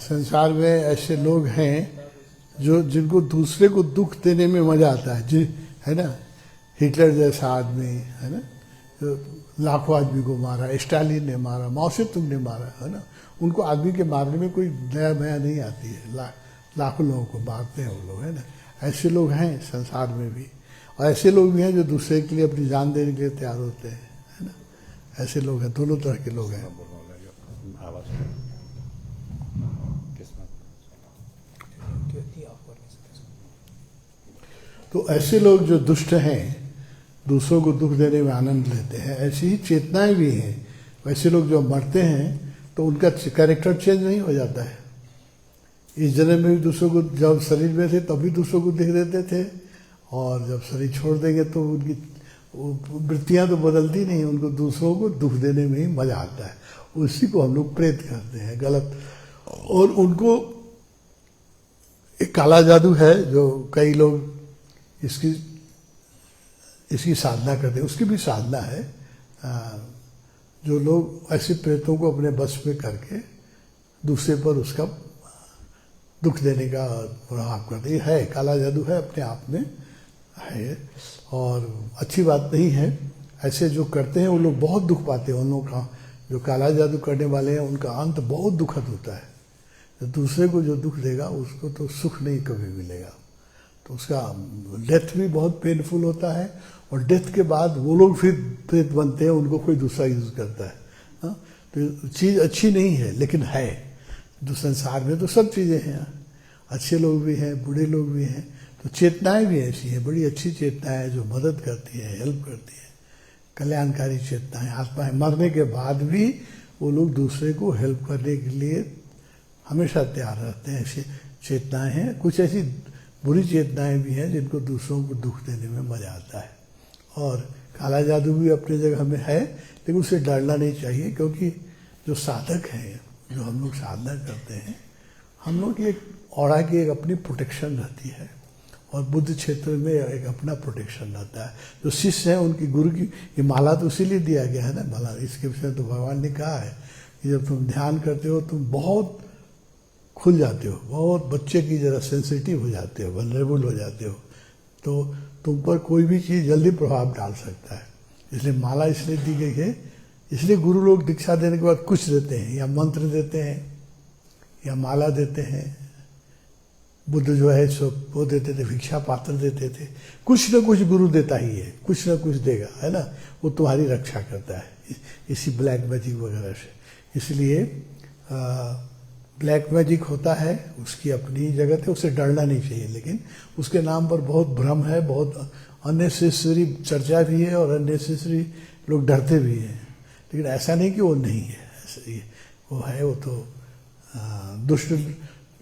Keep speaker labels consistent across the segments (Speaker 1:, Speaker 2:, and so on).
Speaker 1: संसार में ऐसे लोग हैं जो जिनको दूसरे को दुख देने में मजा आता है, है ना। हिटलर जैसा आदमी, है ना, जो लाखों आदमी को मारा, स्टालिन ने मारा, माओ से तुंग ने मारा, है ना। उनको आदमी के मारने में कोई नया नया नहीं आती है, लाखों लोगों को मारते हैं वो लोग, है ना। ऐसे लोग हैं संसार में भी, और ऐसे लोग भी हैं जो दूसरे के लिए अपनी जान देने के लिए तैयार होते हैं, है ना। ऐसे लोग हैं, दोनों तरह के लोग हैं। तो ऐसे लोग जो दुष्ट हैं, दूसरों को दुख देने में आनंद लेते हैं, ऐसी ही चेतनाएं भी हैं। वैसे लोग जो मरते हैं तो उनका कैरेक्टर चेंज नहीं हो जाता है। इस जन्म में भी दूसरों को, जब शरीर में थे तभी दूसरों को दिख देते थे, और जब शरीर छोड़ देंगे तो उनकी वृत्तियां तो बदलती नहीं, उनको दूसरों को दुख देने में ही मजा आता है। उसी को हम लोग प्रेत करते हैं, गलत। और उनको एक काला जादू है जो कई लोग इसकी साधना करते हैं, उसकी भी साधना है। जो लोग ऐसे प्रेतों को अपने बस में करके दूसरे पर उसका दुख देने का प्रभाव करते है, काला जादू है, अपने आप में है, और अच्छी बात नहीं है। ऐसे जो करते हैं वो लोग बहुत दुख पाते हैं। उन लोगों का जो काला जादू करने वाले हैं उनका अंत बहुत दुखद होता है। तो दूसरे को जो दुख देगा उसको तो सुख नहीं कभी मिलेगा, तो उसका डेथ भी बहुत पेनफुल होता है। और डेथ के बाद वो लोग फिर प्रेत बनते हैं, उनको कोई दूसरा यूज करता है। हाँ, तो चीज़ अच्छी नहीं है, लेकिन है। तो संसार में तो सब चीज़ें हैं, अच्छे लोग भी हैं, बुरे लोग भी हैं। तो चेतनाएं भी ऐसी हैं, बड़ी अच्छी चेतनाएं जो मदद करती है, हेल्प करती है, कल्याणकारी चेतनाएं, आत्माएं। मरने के बाद भी वो लोग दूसरे को हेल्प करने के लिए हमेशा तैयार रहते हैं। ऐसी चेतनाएं हैं। कुछ ऐसी बुरी चेतनाएं भी हैं जिनको दूसरों को दुख देने में मजा आता है। और काला जादू भी अपनी जगह में है, लेकिन उससे डरना नहीं चाहिए, क्योंकि जो साधक हैं, जो हम लोग साधना करते हैं, हम लोग की एक ऑरा की एक अपनी प्रोटेक्शन रहती है, और बुद्ध क्षेत्र में एक अपना प्रोटेक्शन रहता है। जो शिष्य हैं उनकी गुरु की ये माला तो इसीलिए दिया गया है ना, माला। इसके विषय तो भगवान ने कहा है कि जब तुम ध्यान करते हो तुम बहुत खुल जाते हो, बहुत बच्चे की जरा सेंसिटिव हो जाते हो, वल्नरेबल हो जाते हो, तो तुम पर कोई भी चीज़ जल्दी प्रभाव डाल सकता है। इसलिए माला इसलिए दी गई है। इसलिए गुरु लोग दीक्षा देने के बाद कुछ देते हैं, या मंत्र देते हैं, या माला देते हैं। बुद्ध जो है सो वो देते थे, भिक्षा पात्र देते थे। कुछ न कुछ गुरु देता ही है, कुछ न कुछ देगा, है ना। वो तुम्हारी रक्षा करता है इसी ब्लैक मैजिक वगैरह से। इसलिए ब्लैक मैजिक होता है, उसकी अपनी जगत है, उससे डरना नहीं चाहिए। लेकिन उसके नाम पर बहुत भ्रम है, बहुत अननेसेसरी चर्चा भी है, और अननेसेसरी लोग डरते भी हैं। लेकिन ऐसा नहीं कि वो नहीं है, ऐसा ही वो है। वो तो दुष्ट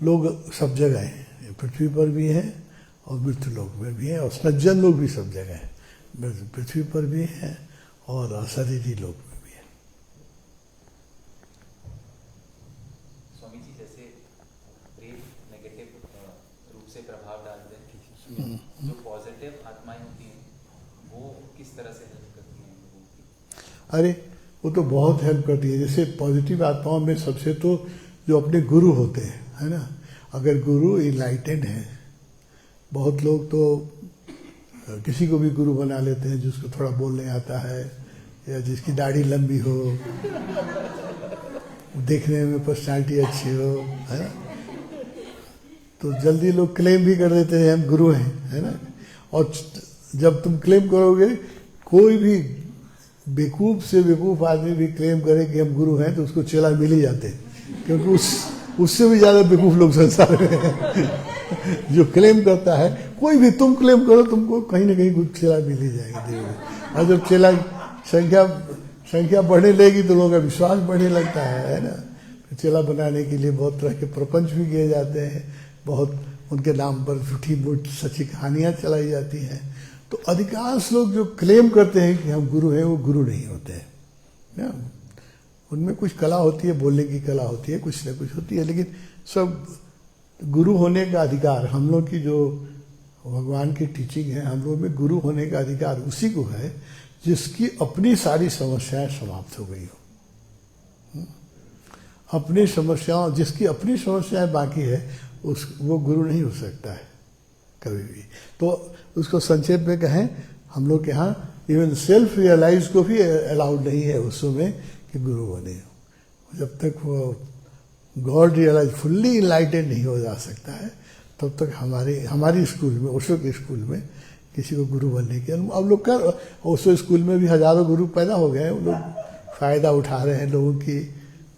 Speaker 1: लोग सब जगह हैं, पृथ्वी पर भी हैं और मृत्यु लोक में भी हैं, और सज्जन लोग भी सब जगह हैं। पृथ्वी पर भी हैं और अशरीरी लोग में भी हैं।
Speaker 2: स्वामी जी, जैसे प्रेत नेगेटिव रूप से प्रभाव डालते हैं, जो पॉजिटिव आत्माएं होती हैं वो किस तरह से हेल्प करती हैं लोगों की?
Speaker 1: अरे वो तो बहुत हेल्प करती है। जैसे पॉजिटिव आत्माओं में सबसे तो जो अपने गुरु होते हैं, है ना। अगर गुरु इनलाइटेंड है, बहुत लोग तो किसी को भी गुरु बना लेते हैं जिसको थोड़ा बोलने आता है, या जिसकी दाढ़ी लंबी हो, देखने में पर्सनालिटी अच्छी हो, है ना। तो जल्दी लोग क्लेम भी कर देते हैं हम गुरु हैं, है ना। और जब तुम क्लेम करोगे, कोई भी बेवकूफ से बेवकूफ आदमी भी क्लेम करे कि हम गुरु हैं, तो उसको चेला मिल ही जाते हैं, क्योंकि उससे भी ज्यादा बेवकूफ लोग संसार में हैं। जो क्लेम करता है, कोई भी तुम क्लेम करो, तुमको कहीं ना कहीं कुछ चेला मिल ही जाएगा धीरे। और जब चेला संख्या बढ़ने लगेगी तो लोगों का विश्वास बढ़ने लगता है ना। चेला बनाने के लिए बहुत तरह के प्रपंच भी किए जाते हैं, बहुत उनके नाम पर झूठी मूठ सच्ची कहानियाँ चलाई जाती हैं। तो अधिकांश लोग जो क्लेम करते हैं कि हम गुरु हैं, वो गुरु नहीं होते हैं ना। उनमें कुछ कला होती है, बोलने की कला होती है, कुछ न कुछ होती है, लेकिन सब गुरु होने का अधिकार हम लोग की जो भगवान की टीचिंग है, हम लोग में गुरु होने का अधिकार उसी को है जिसकी अपनी सारी समस्याएं समाप्त हो गई हो। अपनी समस्याओं, जिसकी अपनी समस्याएं बाकी है वो गुरु नहीं हो सकता है कभी भी। तो उसको संक्षेप में कहें, हम लोग के यहाँ इवन सेल्फ रियलाइज को भी अलाउड नहीं है उस समय कि गुरु बने। जब तक वो गॉड रियलाइज फुल्ली इनलाइटेड नहीं हो जा सकता है तब तक हमारी स्कूल में, ओशो के स्कूल में किसी को गुरु बनने की अब लोग कर, ओशो स्कूल में भी हजारों गुरु पैदा हो गए हैं। वो लोग फायदा उठा रहे हैं लोगों की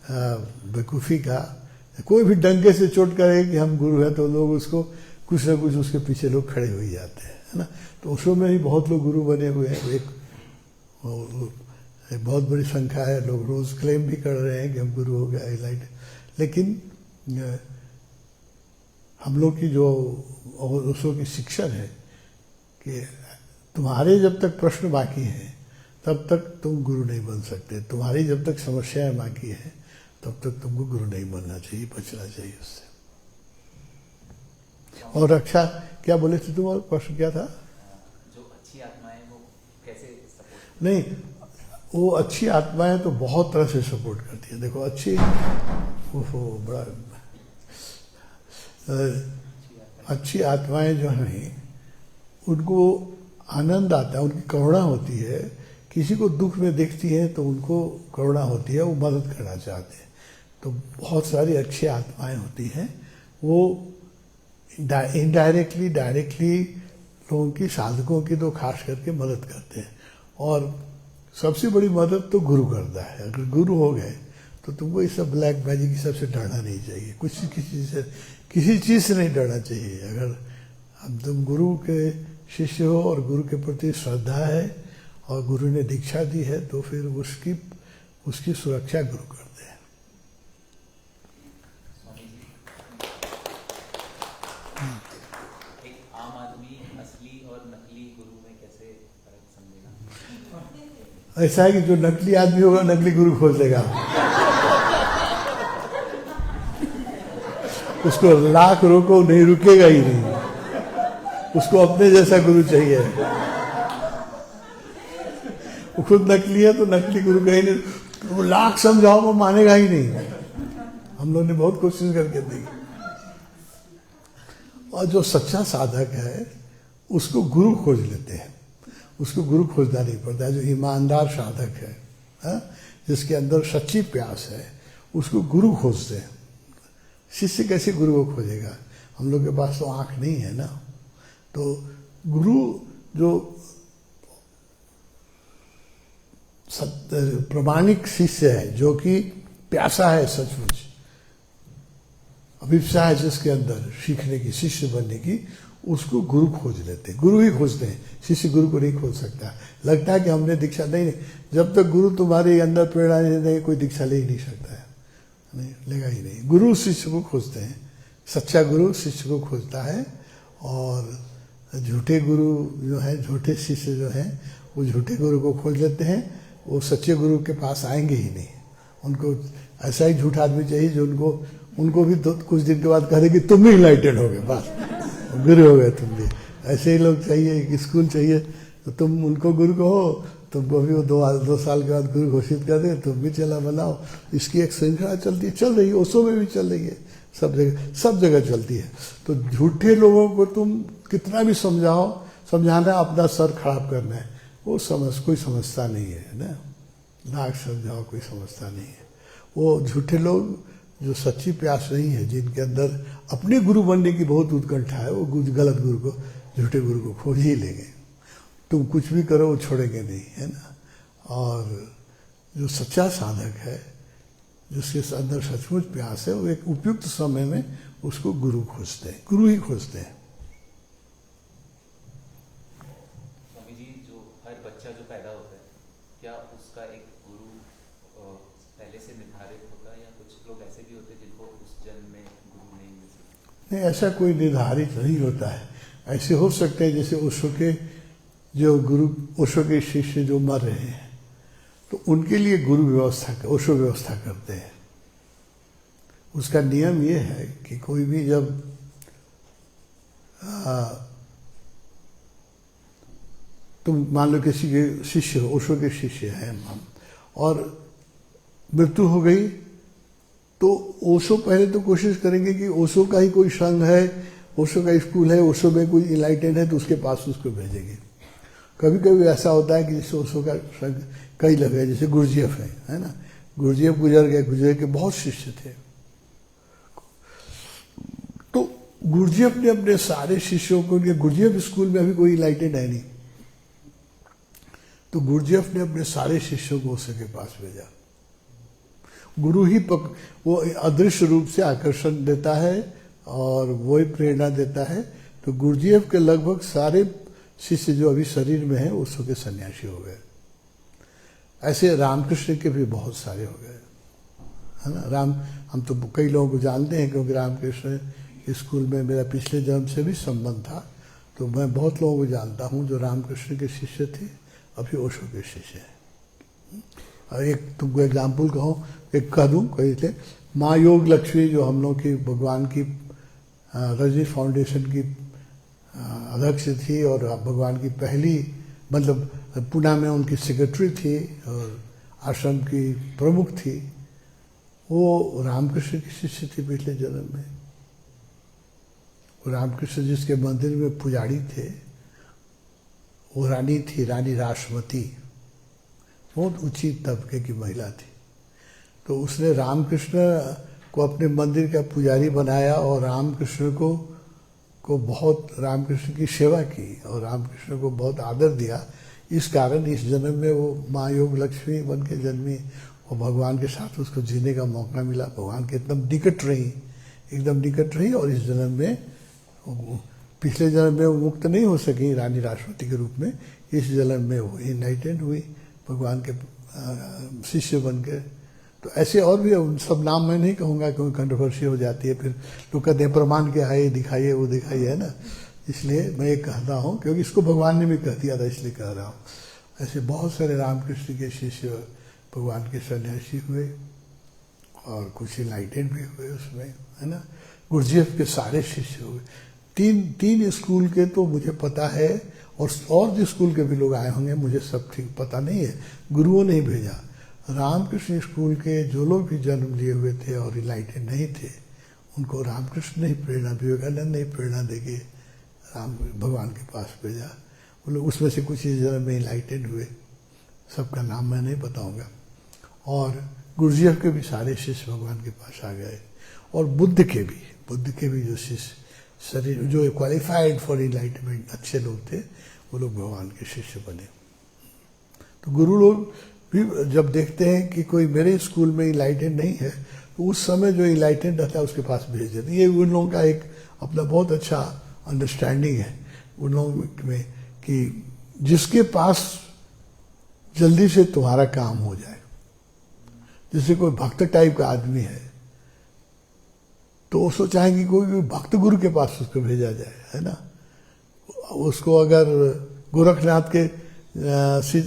Speaker 1: बेवकूफ़ी का। कोई भी डंके से चोट करे कि हम गुरु हैं तो लोग उसको कुछ ना कुछ उसके पीछे लोग खड़े हो ही जाते हैं, है ना। तो ओशो में ही बहुत लोग गुरु बने हुए हैं। एक बहुत बड़ी संख्या है, लोग रोज़ क्लेम भी कर रहे हैं कि हम गुरु हो गए लाइट। लेकिन हम लोग की जो ओशो की शिक्षण है कि तुम्हारे जब तक प्रश्न बाकी हैं तब तक तुम गुरु नहीं बन सकते, तुम्हारी जब तक समस्याएं बाकी हैं तब तक तुमको गुरु नहीं बनना चाहिए, बचना चाहिए उससे। और रक्षा, क्या बोले थे तुम्हारा प्रश्न क्या था?
Speaker 2: जो अच्छी आत्माएं वो कैसे सपोर्ट?
Speaker 1: नहीं, वो अच्छी आत्माएं तो बहुत तरह से सपोर्ट करती है। देखो अच्छी बड़ा अच्छी आत्माएं जो हैं उनको आनंद आता है, उनकी करुणा होती है। किसी को दुख में देखती है तो उनको करुणा होती है, वो मदद करना चाहते हैं। तो बहुत सारी अच्छी आत्माएं होती हैं, वो इनडायरेक्टली डायरेक्टली लोगों की, साधकों की तो खास करके मदद करते हैं। और सबसे बड़ी मदद तो गुरु करता है। अगर गुरु हो गए तो तुमको इस सब ब्लैक मैजिक की सबसे डरना नहीं चाहिए, किसी चीज़ से नहीं डरना चाहिए। अगर अब तुम गुरु के शिष्य हो और गुरु के प्रति श्रद्धा है और गुरु ने दीक्षा दी है तो फिर उसकी सुरक्षा गुरु करते हैं।
Speaker 2: एक आम आदमी असली और नकली गुरु में कैसे फर्क समझेगा?
Speaker 1: ऐसा है कि जो नकली आदमी होगा नकली गुरु खोज लेगा। उसको लाख रोको नहीं, रुकेगा ही नहीं। उसको अपने जैसा गुरु चाहिए। वो खुद नकली है तो नकली गुरु कहीं नहीं, वो लाख समझाओ वो मानेगा ही नहीं। हम लोग ने बहुत कोशिश करके देखी। और जो सच्चा साधक है उसको गुरु खोज लेते हैं, उसको गुरु खोजना नहीं पड़ता है। जो ईमानदार साधक है, जिसके अंदर सच्ची प्यास है, उसको गुरु खोजते हैं। शिष्य कैसे गुरु को खोजेगा? हम लोग के पास तो आंख नहीं है ना। तो गुरु जो प्रमाणिक शिष्य है, जो कि प्यासा है सचमुच, अभिप्सा है जिसके अंदर सीखने की, शिष्य बनने की, उसको गुरु खोज लेते हैं। गुरु ही खोजते हैं, शिष्य गुरु को नहीं खोज सकता। लगता है कि हमने दीक्षा नहीं, जब तक गुरु तुम्हारे अंदर प्रेरणा नहीं देंगे कोई दीक्षा ले ही नहीं सकता है, नहीं लेगा ही नहीं। गुरु शिष्य को खोजते हैं, सच्चा गुरु शिष्य को खोजता है। और झूठे गुरु जो है, झूठे शिष्य जो हैं, वो झूठे गुरु को खोज लेते हैं, वो सच्चे गुरु के पास आएंगे ही नहीं। उनको ऐसा ही झूठा आदमी चाहिए जो उनको भी कुछ दिन के बाद कहे कि तुम भी इनलाइटेड हो गए, बस गुरु हो गए तुम भी। ऐसे ही लोग चाहिए, एक स्कूल चाहिए तो तुम उनको गुरु कहो, तुमको भी वो 2 साल के बाद गुरु घोषित कर दे, तुम भी चला बनाओ। इसकी एक श्रृंखला चल रही है, ओशो में भी चल रही है, सब जगह चलती है। तो झूठे लोगों को तुम कितना भी समझाना अपना सर खराब करना है, वो कोई समझता नहीं है ना। लाख समझाओ कोई समझता नहीं है। वो झूठे लोग जो सच्ची प्यास नहीं है, जिनके अंदर अपने गुरु बनने की बहुत उत्कंठा है, वो गलत गुरु को, झूठे गुरु को खोज ही लेंगे। तुम कुछ भी करो वो छोड़ेंगे नहीं, है ना। और जो सच्चा साधक है, जिसके अंदर सचमुच प्यास है, वो एक उपयुक्त समय में उसको गुरु खोजते हैं, गुरु ही खोजते हैं।
Speaker 2: स्वामी जी, जो हर बच्चा जो पैदा होता है, क्या उसका एक गुरु पहले से निर्धारित होता है, या कुछ लोग ऐसे भी होते हैं जिनको उस जन्म में गुरु नहीं मिल सकते?
Speaker 1: नहीं, ऐसा कोई निर्धारित नहीं होता है। ऐसे हो सकते हैं जैसे ओशो के जो गुरु, ओशो के शिष्य जो मर रहे हैं तो उनके लिए गुरु ओशो व्यवस्था करते हैं। उसका नियम ये है कि कोई भी जब तुम मान लो किसी के शिष्य, ओशो के शिष्य हैं हम, और मृत्यु हो गई तो ओशो पहले तो कोशिश करेंगे कि ओशो का ही कोई संघ है, ओशो का स्कूल है, ओशो में कोई इनलाइटेड है तो उसके पास उसको भेजेंगे। कभी कभी ऐसा होता है कि जैसे ओशो का संघ कई लोग हैं, जैसे गुरजीएफ है ना, गुरजीएफ गुजर के बहुत शिष्य थे। तो गुरजीएफ ने अपने सारे शिष्यों को, गुरजीएफ स्कूल में अभी कोई इनलाइटेड है नहीं, तो गुरजीएफ ने अपने सारे शिष्यों को ओशो के पास भेजा। गुरु ही वो अदृश्य रूप से आकर्षण देता है और वो ही प्रेरणा देता है। तो गुरजीएफ के लगभग सारे शिष्य जो अभी शरीर में हैं ओशो के सन्यासी हो गए। ऐसे रामकृष्ण के भी बहुत सारे हो गए, है ना। हम तो कई लोगों को जानते हैं क्योंकि रामकृष्ण स्कूल में मेरा पिछले जन्म से भी संबंध था, तो मैं बहुत लोगों को जानता हूँ जो रामकृष्ण के शिष्य थे, अभी ओशो के शिष्य हैं। और एक तुमको एग्जाम्पल कहूँ, एक कह दूँ, कही थे माँ योग लक्ष्मी जो हम लोग की भगवान की रजनी फाउंडेशन की अध्यक्ष थी और भगवान की पहली, मतलब पुणे में उनकी सेक्रेटरी थी और आश्रम की प्रमुख थी, वो रामकृष्ण की शिष्य थी पिछले जन्म में। रामकृष्ण जिसके मंदिर में पुजारी थे वो रानी थी, रानी रासमती, बहुत ऊंची तबके की महिला थी। तो उसने रामकृष्ण को अपने मंदिर का पुजारी बनाया और रामकृष्ण को बहुत रामकृष्ण की सेवा की और रामकृष्ण को बहुत आदर दिया। इस कारण इस जन्म में वो माँ योग लक्ष्मी बन के जन्मी और भगवान के साथ उसको जीने का मौका मिला। भगवान के एकदम निकट रही और इस जन्म में, पिछले जन्म में वो मुक्त नहीं हो सकी रानी राष्ट्रपति के रूप में, इस जन्म में वो इनलाइटेंड हुई भगवान के शिष्य बन के। तो ऐसे और भी, उन सब नाम मैं नहीं कहूँगा क्योंकि कंट्रोवर्सी हो जाती है, फिर लोग कहते हैं प्रमाण क्या है, दिखाइए वो दिखाइए, है ना। इसलिए मैं ये कहता हूँ क्योंकि इसको भगवान ने भी कह दिया था, इसलिए कह रहा हूँ। ऐसे बहुत सारे रामकृष्ण के शिष्य भगवान के सन्यासी हुए और कुछ इनलाइटेंड भी हुए उसमें, है ना। गुरजीएफ के सारे शिष्य हुए। तीन स्कूल के तो मुझे पता है और जो स्कूल के भी लोग आए होंगे मुझे सब ठीक पता नहीं है, गुरुओं ने ही भेजा। रामकृष्ण स्कूल के जो लोग भी जन्म लिए हुए थे और इनलाइटेंड नहीं थे उनको रामकृष्ण ने ही प्रेरणा, विवेकानंद ने ही प्रेरणा देके राम भगवान के पास भेजा। वो लोग उसमें से कुछ इस जन्म में इनलाइटेंड हुए, सबका नाम मैं नहीं बताऊंगा। और गुरजीएफ के भी सारे शिष्य भगवान के पास आ गए और बुद्ध के भी जो शिष्य शरीर जो क्वालिफाइड फॉर इनलाइटमेंट अच्छे लोग थे वो लोग भगवान के शिष्य बने। तो गुरु लोग भी जब देखते हैं कि कोई मेरे स्कूल में इनलाइटेंड नहीं है तो उस समय जो इनलाइटेंड रहता है उसके पास भेज देते हैं। ये उन लोगों का एक अपना बहुत अच्छा अंडरस्टैंडिंग है उन लोगों में कि जिसके पास जल्दी से तुम्हारा काम हो जाए, जैसे कोई भक्त टाइप का आदमी है तो उसको चाहेंगे कोई भक्त गुरु के पास उसको भेजा जाए, है ना। उसको अगर गोरखनाथ के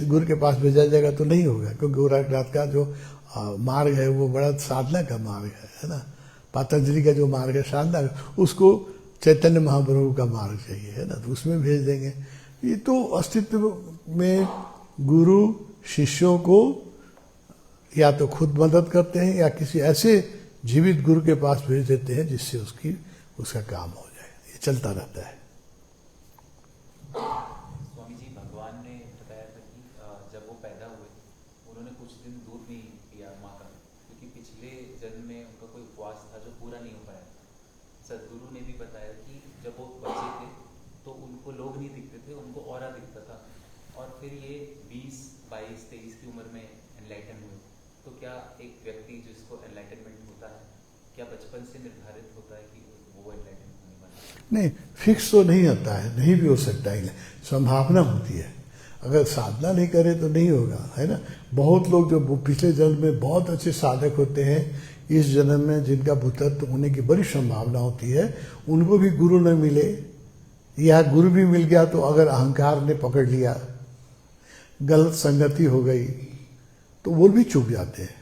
Speaker 1: गुरु के पास भेजा जाएगा तो नहीं होगा क्योंकि गोरखनाथ का जो मार्ग है वो बड़ा साधना का मार्ग है ना। पतंजलि का जो मार्ग है साधना, उसको चैतन्य महाप्रभु का मार्ग चाहिए, है ना, तो उसमें भेज देंगे। ये तो अस्तित्व में गुरु शिष्यों को या तो खुद मदद करते हैं या किसी ऐसे जीवित गुरु के पास भेज देते हैं जिससे उसका काम हो जाए। ये चलता रहता है।
Speaker 2: स्वामी जी, भगवान ने बताया था कि जब वो पैदा हुए उन्होंने कुछ दिन दूध नहीं पिया माँ का, क्योंकि पिछले जन्म में उनका कोई उपवास था जो पूरा नहीं हो पाया। सदगुरु ने भी बताया कि जब वो बच्चे थे तो उनको लोग नहीं दिखते थे, उनको ऑरा दिखता था, और फिर ये 20, 22, 23 की उम्र में एनलाइटन हुए। तो क्या एक व्यक्ति जिसको एनलाइटनमेंट होता है, क्या बचपन से निर्धारित होता है कि वो एनलाइटन होने वाला है?
Speaker 1: नहीं, फिक्स तो नहीं आता है, नहीं भी हो सकता है, संभावना होती है। अगर साधना नहीं करे तो नहीं होगा, है ना। बहुत लोग जो पिछले जन्म में बहुत अच्छे साधक होते हैं, इस जन्म में जिनका भूतत्व होने की बड़ी संभावना होती है, उनको भी गुरु न मिले या गुरु भी मिल गया तो अगर अहंकार ने पकड़ लिया, गलत संगति हो गई तो वो भी चुप जाते हैं।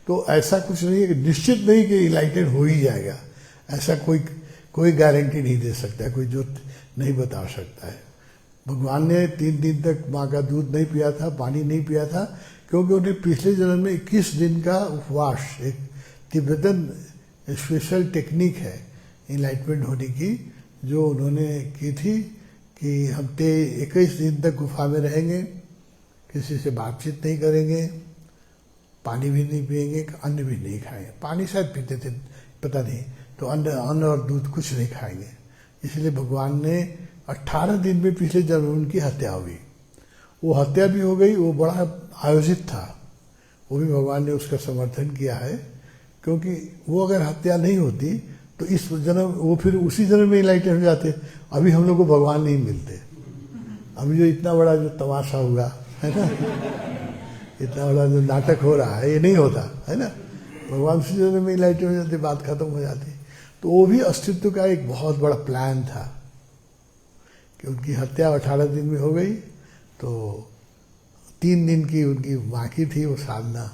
Speaker 1: तो ऐसा कुछ नहीं है कि निश्चित नहीं कि इनलाइटेड हो ही जाएगा, ऐसा कोई गारंटी नहीं दे सकता है, कोई जो नहीं बता सकता है। भगवान ने 3 दिन तक माँ का दूध नहीं पिया था, पानी नहीं पिया था, क्योंकि उन्हें पिछले जन्म में 21 दिन का उपवास, एक तिब्बतन स्पेशल टेक्निक है इनलाइटमेंट होने की, जो उन्होंने की थी कि हम 21 दिन तक गुफा में रहेंगे, किसी से बातचीत नहीं करेंगे, पानी भी नहीं पिएंगे, अन्न भी नहीं खाएंगे। पानी शायद पीते थे, पता नहीं, तो अन्न और दूध कुछ नहीं खाएंगे। इसलिए भगवान ने 18 दिन में पिछले जन्म में उनकी हत्या हो गई। वो हत्या भी हो गई, वो बड़ा आयोजित था, वो भी भगवान ने उसका समर्थन किया है, क्योंकि वो अगर हत्या नहीं होती तो इस जन्म वो फिर उसी जन्म में इनलाइटेड हो जाते। अभी हम लोग को भगवान नहीं मिलते। अभी जो इतना बड़ा जो तमाशा हुआ है ना, इतना बड़ा जो नाटक हो रहा है, ये नहीं होता है ना। भगवान उसी जन्म में इनलाइटेड हो जाते, बात खत्म हो जाती। तो वो भी अस्तित्व का एक बहुत बड़ा प्लान था कि उनकी हत्या 18 दिन में हो गई, तो 3 दिन की उनकी बाकी थी वो साधना,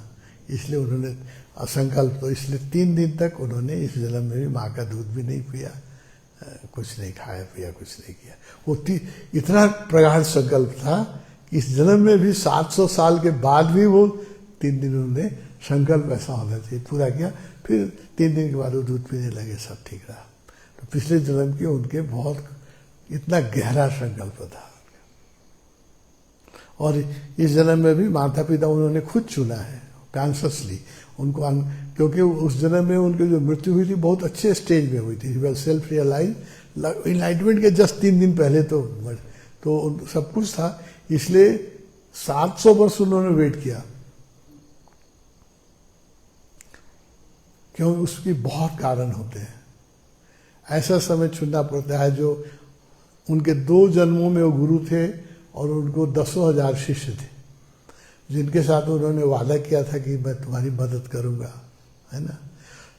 Speaker 1: इसलिए उन्होंने असंकल्प, तो इसलिए 3 दिन तक उन्होंने इस जन्म में भी माँ का दूध भी नहीं पिया, कुछ नहीं खाया पिया, कुछ नहीं किया। वो इतना प्रगाढ़ संकल्प था कि इस जन्म में भी 700 साल के बाद भी वो 3 दिन उन्होंने संकल्प ऐसा होना चाहिए पूरा किया। फिर 3 दिन के बाद वो दूध पीने लगे, सब ठीक रहा। तो पिछले जन्म के उनके बहुत इतना गहरा संकल्प था। और इस जन्म में भी माता पिता उन्होंने खुद चुना है कॉन्शियसली उनको, क्योंकि उस जन्म में उनकी जो मृत्यु हुई थी बहुत अच्छे स्टेज में हुई थी, वेल सेल्फ रियलाइज, इनलाइटमेंट के जस्ट 3 दिन पहले तो सब कुछ था। इसलिए 700 वर्ष उन्होंने वेट किया, क्योंकि उसकी बहुत कारण होते हैं। ऐसा समय चुनना पड़ता है जो उनके 2 जन्मों में वो गुरु थे और उनको 10,000 शिष्य थे, जिनके साथ उन्होंने वादा किया था कि मैं तुम्हारी मदद करूंगा, है ना।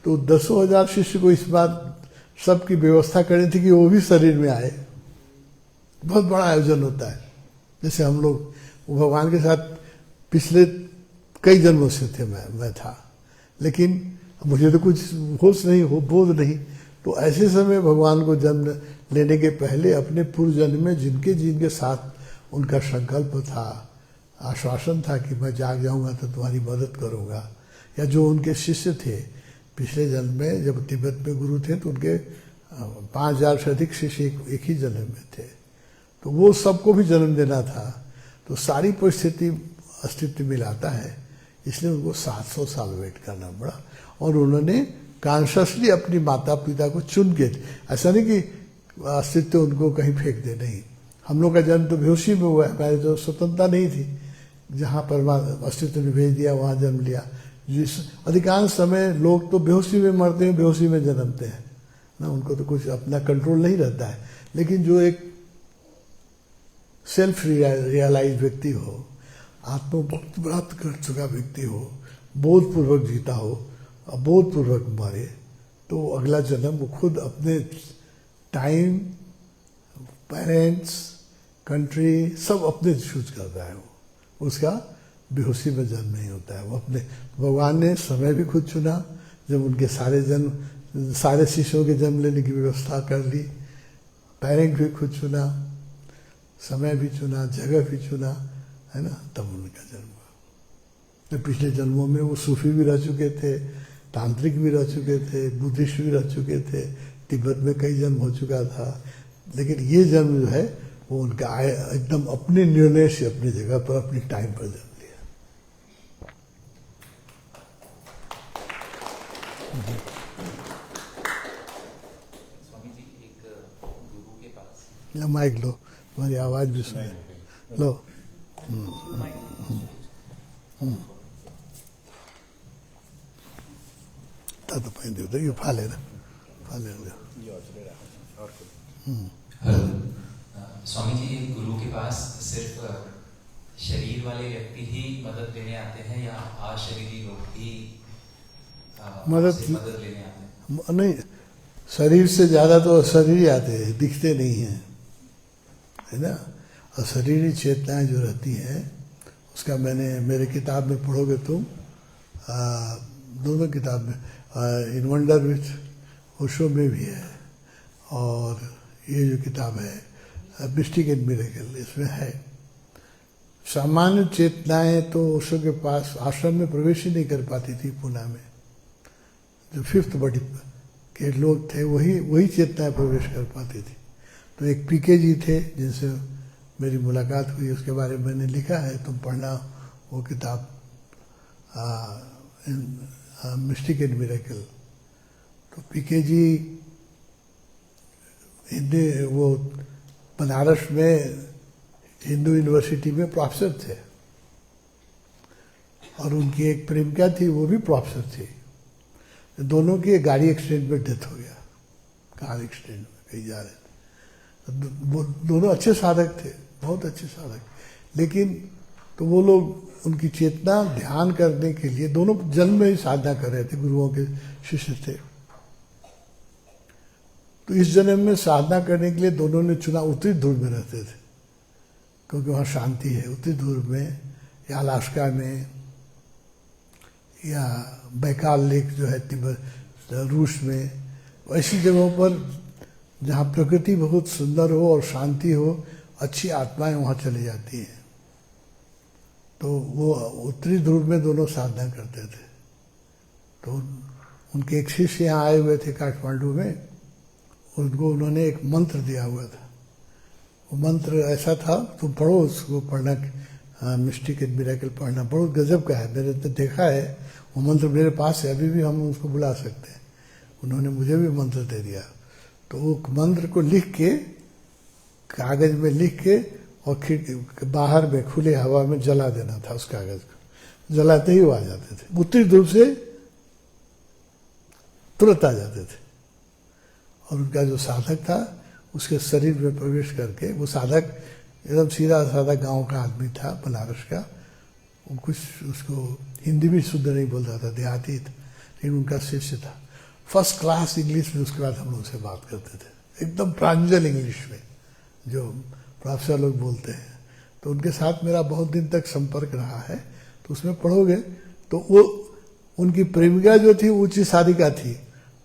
Speaker 1: तो 10,000 शिष्य को इस बात सबकी व्यवस्था करनी थी कि वो भी शरीर में आए। बहुत बड़ा आयोजन होता है। जैसे हम लोग भगवान के साथ पिछले कई जन्मों से थे, मैं था, लेकिन मुझे तो कुछ होश नहीं, बोध नहीं। तो ऐसे समय भगवान को जन्म लेने के पहले अपने पूर्व जन्म में जिनके साथ उनका संकल्प था, आश्वासन था कि मैं जाग जाऊंगा तो तुम्हारी मदद करूंगा, या जो उनके शिष्य थे पिछले जन्म में, जब तिब्बत में गुरु थे तो उनके 5,000 से अधिक शिष्य एक ही जन्म में थे, तो वो सबको भी जन्म देना था। तो सारी परिस्थिति अस्तित्व में लाता है, इसलिए उनको 700 साल वेट करना पड़ा। और उन्होंने कॉन्शियसली अपनी माता पिता को चुन के, ऐसा नहीं कि अस्तित्व उनको कहीं फेंक दे, नहीं। हम लोग का जन्म तो बेहोशी में हुआ है, हमारी तो स्वतंत्रता नहीं थी, जहाँ परमात्मा अस्तित्व ने भेज दिया वहाँ जन्म लिया। जिस अधिकांश समय लोग तो बेहोशी में मरते हैं, बेहोशी में जन्मते हैं ना, उनको तो कुछ अपना कंट्रोल नहीं रहता है। लेकिन जो एक सेल्फ रियलाइज व्यक्ति हो, आत्ममुक्ति प्राप्त कर चुका व्यक्ति हो, बोधपूर्वक जीता हो, बोधपूर्वक मरे, तो अगला जन्म वो खुद अपने टाइम, पेरेंट्स, कंट्री सब अपने चूज करता है। वो उसका बेहोशी में जन्म नहीं होता है। वो अपने, भगवान ने समय भी खुद चुना, जब उनके सारे शिष्यों के जन्म लेने की व्यवस्था कर ली, पेरेंट भी खुद चुना, समय भी चुना, जगह भी चुना, है ना, तब उनका जन्म हुआ। तो पिछले जन्मों में वो सूफी भी रह चुके थे, तांत्रिक भी रह चुके थे, बुद्धिस्ट भी रह चुके थे, तिब्बत में कई जन्म हो चुका था, लेकिन ये जन्म जो है वो उनका एकदम अपने निर्णय से अपनी जगह पर अपनी टाइम पर जन्म लिया।
Speaker 2: स्वामी जी, एक गुरु के पास
Speaker 1: माइक लो, तुम्हारी आवाज भी सुने, लो। तो पहन दो, ये फाले ना, फाले दो।
Speaker 2: स्वामी जी, एक गुरु के पास सिर्फ शरीर वाले व्यक्ति ही मदद लेने आते हैं या अशरीरी लोग भी मदद लेने आते हैं?
Speaker 1: नहीं, शरीर से ज्यादा तो अशरीरी आते हैं, दिखते नहीं हैं, है ना। अशरीरी चेतनाएं जो रहती हैं, उसका मैंने मेरे किताब में पढ़ोगे तुम, दोनों किताब में, इन वंडर विथ ओशो में भी है, और ये जो किताब है मिस्टिक एंड मिरेकल, इसमें है। सामान्य चेतनाएं तो ओशो के पास आश्रम में प्रवेश ही नहीं कर पाती थी पूना में, जो फिफ्थ बॉडी के लोग थे वही चेतनाएं प्रवेश कर पाती थी। तो एक पीके जी थे जिनसे मेरी मुलाकात हुई, उसके बारे में मैंने लिखा है, तुम पढ़ना वो किताब, मिस्टिक एंड मिरेकल। तो पीके जी वो बनारस में हिंदू यूनिवर्सिटी में प्रोफेसर थे और उनकी एक प्रेमिका थी, वो भी प्रोफेसर थी। दोनों की गाड़ी एक्सीडेंट में डेथ हो गया, कार एक्सीडेंट में कहीं जा रहे थे। वो दोनों अच्छे साधक थे, बहुत अच्छे साधक, लेकिन तो वो लोग उनकी चेतना ध्यान करने के लिए दोनों जन्म में ही साधना कर रहे थे, गुरुओं के शिष्य थे। तो इस जन्म में साधना करने के लिए दोनों ने चुना उत्तरी ध्रुव में रहते थे, क्योंकि वहाँ शांति है। उत्तरी ध्रुव में या अलास्का में या बैकाल लेक जो है तिब्बत रूस में, ऐसी जगहों पर जहाँ प्रकृति बहुत सुंदर हो और शांति हो, अच्छी आत्माएं वहाँ चली जाती हैं। तो वो उत्तरी ध्रुव में दोनों साधना करते थे। तो उनके एक शिष्य यहाँ आए हुए थे काठमांडू में, उनको उन्होंने एक मंत्र दिया हुआ था। वो मंत्र ऐसा था, तुम पढ़ो उसको, पढ़ना मिस्टिक एंड मिरेकल पढ़ना, बहुत गजब का है। मैंने तो देखा है, वो मंत्र मेरे पास है, अभी भी हम उसको बुला सकते हैं। उन्होंने मुझे भी मंत्र दे दिया। तो वो मंत्र को लिख के, कागज में लिख के और खिड़की बाहर में खुले हवा में जला देना था उस कागज को। जलाते ही वो आ जाते थे, उत्तरी ध्रुव से तुरंत आ जाते थे। और उनका जो साधक था उसके शरीर में प्रवेश करके, वो साधक एकदम सीधा साधा गांव का आदमी था, बनारस का। वो कुछ उसको हिंदी भी शुद्ध नहीं बोलता था, देहाती था, लेकिन उनका शिष्य था। फर्स्ट क्लास इंग्लिश में उसके बाद हम लोग से बात करते थे, एकदम प्रांजल इंग्लिश में जो प्रोफेसर लोग बोलते हैं। तो उनके साथ मेरा बहुत दिन तक संपर्क रहा है। तो उसमें पढ़ोगे तो वो उनकी प्रेमिका जो थी ऊंची साधिका थी,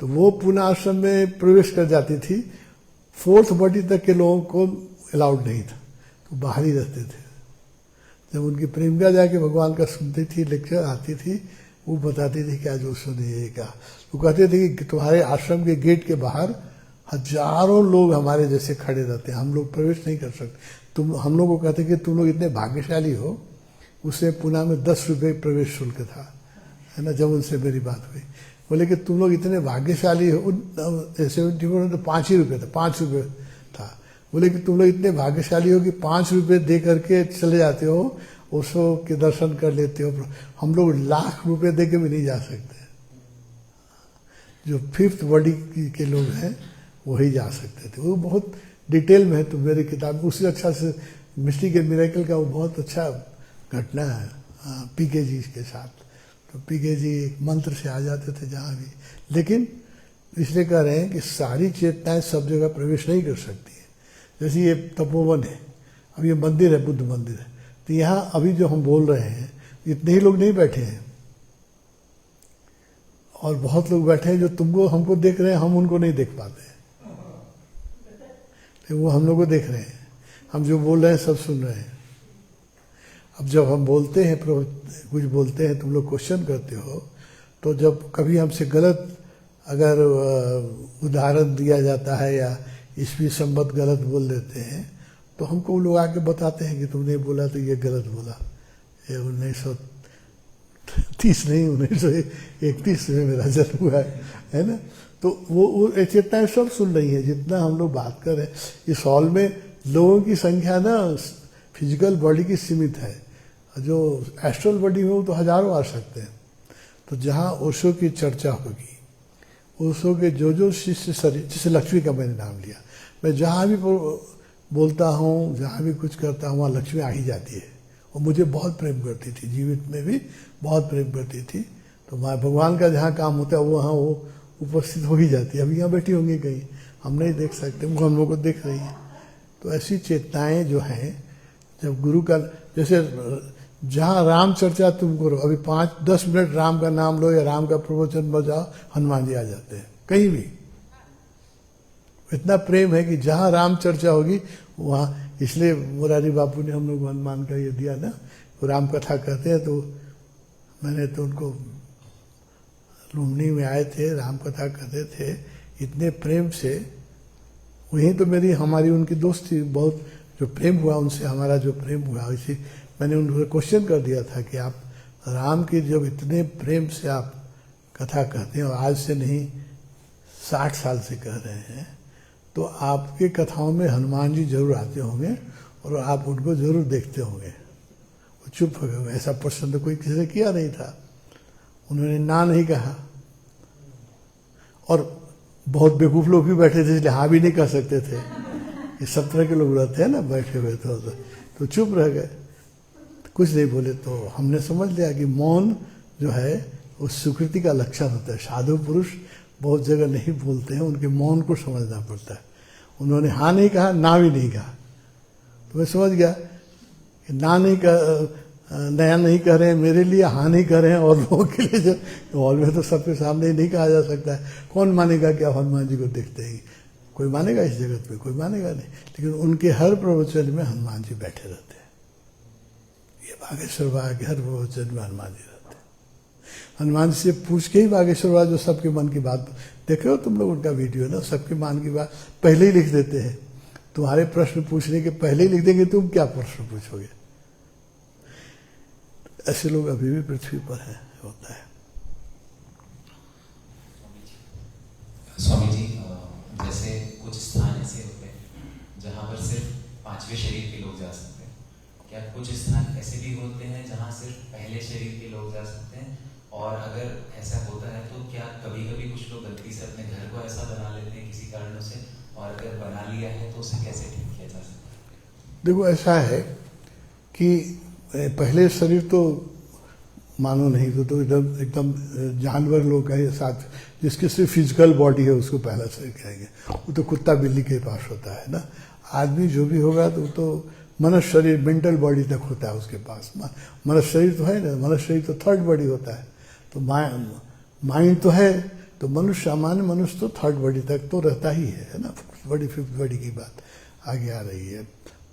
Speaker 1: तो वो पुनः आश्रम में प्रवेश कर जाती थी। फोर्थ बॉडी तक के लोगों को अलाउड नहीं था, तो बाहर ही रहते थे। जब उनकी प्रेमिका जाके भगवान का सुनती थी, लेक्चर आती थी, वो बताती थी क्या जो सुनिए क्या। वो कहते थे कि तुम्हारे आश्रम के गेट के बाहर हजारों लोग हमारे जैसे खड़े रहते हैं, हम लोग प्रवेश नहीं कर सकते। तुम हम लोग को कहते कि तुम लोग इतने भाग्यशाली हो। उससे पुणे में 10 रुपये प्रवेश शुल्क था, है ना, जब उनसे मेरी बात हुई। बोले कि तुम लोग इतने भाग्यशाली हो, 74 में तो 5 ही रुपये था, 5 रुपये था। बोले कि तुम लोग इतने भाग्यशाली हो कि 5 रुपये दे करके चले जाते हो, ओशो के दर्शन कर लेते हो। हम लोग लाख रुपए दे के भी नहीं जा सकते। जो फिफ्थ बॉडी के लोग हैं वही जा सकते थे। वो बहुत डिटेल में है, तो मेरी किताब में उसी अच्छा से मिस्टिक एंड मिरेकल का वो बहुत अच्छा घटना है पीके जी के साथ। तो पीके जी एक मंत्र से आ जाते थे जहाँ भी, लेकिन इसलिए कह रहे हैं कि सारी चेतनाएं सब जगह प्रवेश नहीं कर सकती है। जैसे ये तपोवन है, अब ये मंदिर है, बुद्ध मंदिर है, तो यहाँ अभी जो हम बोल रहे हैं इतने ही लोग नहीं बैठे हैं, और बहुत लोग बैठे हैं जो तुमको हमको देख रहे हैं, हम उनको नहीं देख पाते हैं, तो वो हम लोग को देख रहे हैं। हम जो बोल रहे हैं सब सुन रहे हैं। अब जब हम बोलते हैं, कुछ बोलते हैं, तुम लोग क्वेश्चन करते हो, तो जब कभी हमसे गलत अगर उदाहरण दिया जाता है या ईस्वी संबत गलत बोल देते हैं, तो हमको वो लोग आके बताते हैं कि तुमने बोला तो ये गलत बोला, ये 1930 नहीं 1931 में मेरा जन्म हुआ है ना। तो वो चेतनाएं सब सुन रही है जितना हम लोग बात कर रहे हैं। इस हॉल में लोगों की संख्या ना फिजिकल बॉडी की सीमित है, जो एस्ट्रल बॉडी में वो तो हजारों आ सकते हैं। तो जहाँ ओशो की चर्चा होगी, ओशो के जो शिष्य शरीर, जैसे लक्ष्मी का मैंने नाम लिया, मैं जहाँ भी बोलता हूँ, जहाँ भी कुछ करता हूँ, वहाँ लक्ष्मी आ ही जाती है। और मुझे बहुत प्रेम करती थी, जीवित में भी बहुत प्रेम करती थी। तो मैं भगवान का जहाँ काम होता है वहाँ वो उपस्थित हो ही जाती है। अभी यहाँ बैठी होंगी कहीं, हम नहीं देख सकते, वो हम लोग को देख रही है। तो ऐसी चेतनाएं जो हैं, जब गुरु का, जैसे जहाँ राम चर्चा तुम करो, अभी 5-10 मिनट राम का नाम लो या राम का प्रवचन बजाओ, हनुमान जी आ जाते हैं कहीं भी। इतना प्रेम है कि जहाँ राम चर्चा होगी वहाँ, इसलिए मुरारी बापू ने हम लोग हनुमान का ये दिया ना, वो राम कथा कहते हैं। तो मैंने तो उनको लुम्बिनी में आए थे, राम कथा करते थे इतने प्रेम से। वहीं तो हमारी उनकी दोस्ती, बहुत जो प्रेम हुआ उनसे, हमारा जो प्रेम हुआ, इसी मैंने उनको क्वेश्चन कर दिया था कि आप राम की जब इतने प्रेम से आप कथा कहते हैं और आज से नहीं 60 साल से कह रहे हैं, तो आपके कथाओं में हनुमान जी जरूर आते होंगे और आप उनको जरूर देखते होंगे। वो चुप हो गए, ऐसा प्रश्न तो कोई किसी ने किया नहीं था। उन्होंने ना नहीं कहा, और बहुत बेवकूफ़ लोग भी बैठे थे इसलिए हाँ भी नहीं कह सकते थे। ये 17 के लोग रहते हैं ना बैठे हुए, तो चुप रह गए, कुछ नहीं बोले। तो हमने समझ लिया कि मौन जो है वो सुकृति का लक्षण होता है। साधु पुरुष बहुत जगह नहीं बोलते हैं, उनके मौन को समझना पड़ता है। उन्होंने हाँ नहीं कहा, ना भी नहीं कहा, तो मैं समझ गया कि ना नहीं कह, नया नहीं कह रहे हैं मेरे लिए, हाँ नहीं कह रहे हैं और लोगों के लिए। जो हॉल में तो सबके सामने नहीं कहा जा सकता है। कौन मानेगा कि आप हनुमान जी को देखते हैं? कोई मानेगा इस जगत में? कोई मानेगा नहीं। लेकिन उनके हर प्रवचन में हनुमान जी बैठे रहते हैं। ये बागेश्वर बाबा के हर प्रवचन में हनुमान जी रहते हैं। हनुमान जी से पूछ के ही बागेश्वर बाबा जो सबके मन की बात, देख रहे हो तुम लोग उनका वीडियो ना, सबके मन की बात पहले ही लिख देते हैं। तुम्हारे प्रश्न पूछने के पहले ही लिख देंगे, तुम क्या प्रश्न पूछोगे? ऐसे लोग अभी भी पृथ्वी पर है, होता है।
Speaker 2: स्वामी जी, जैसे कुछ स्थान ऐसे होते हैं जहाँ पर सिर्फ 5वें शरीर के लोग जा सकते हैं, क्या कुछ स्थान ऐसे भी होते हैं जहाँ सिर्फ पहले शरीर के लोग जा सकते हैं? और अगर ऐसा होता है तो क्या कभी कभी कुछ लोग गलती से अपने घर को ऐसा बना लेते हैं किसी कारणों से, और अगर बना लिया है तो उसे कैसे ठीक किया जा सकता है?
Speaker 1: देखो, ऐसा है कि पहले शरीर तो मानो नहीं तो एकदम जानवर लोग के साथ, जिसकी सिर्फ फिजिकल बॉडी है उसको पहला शरीर कहेंगे। वो तो कुत्ता बिल्ली के पास होता है ना। आदमी जो भी होगा तो मनुष्य शरीर, मेंटल बॉडी तक होता है उसके पास। मनुष्य शरीर तो है ना, मनुष्य शरीर तो थर्ड बॉडी होता है। तो माइंड तो है, तो मनुष्य, सामान्य मनुष्य तो थर्ड बॉडी तक तो रहता ही है ना। बड़ी फिफ्थ बॉडी की बात आगे आ रही है।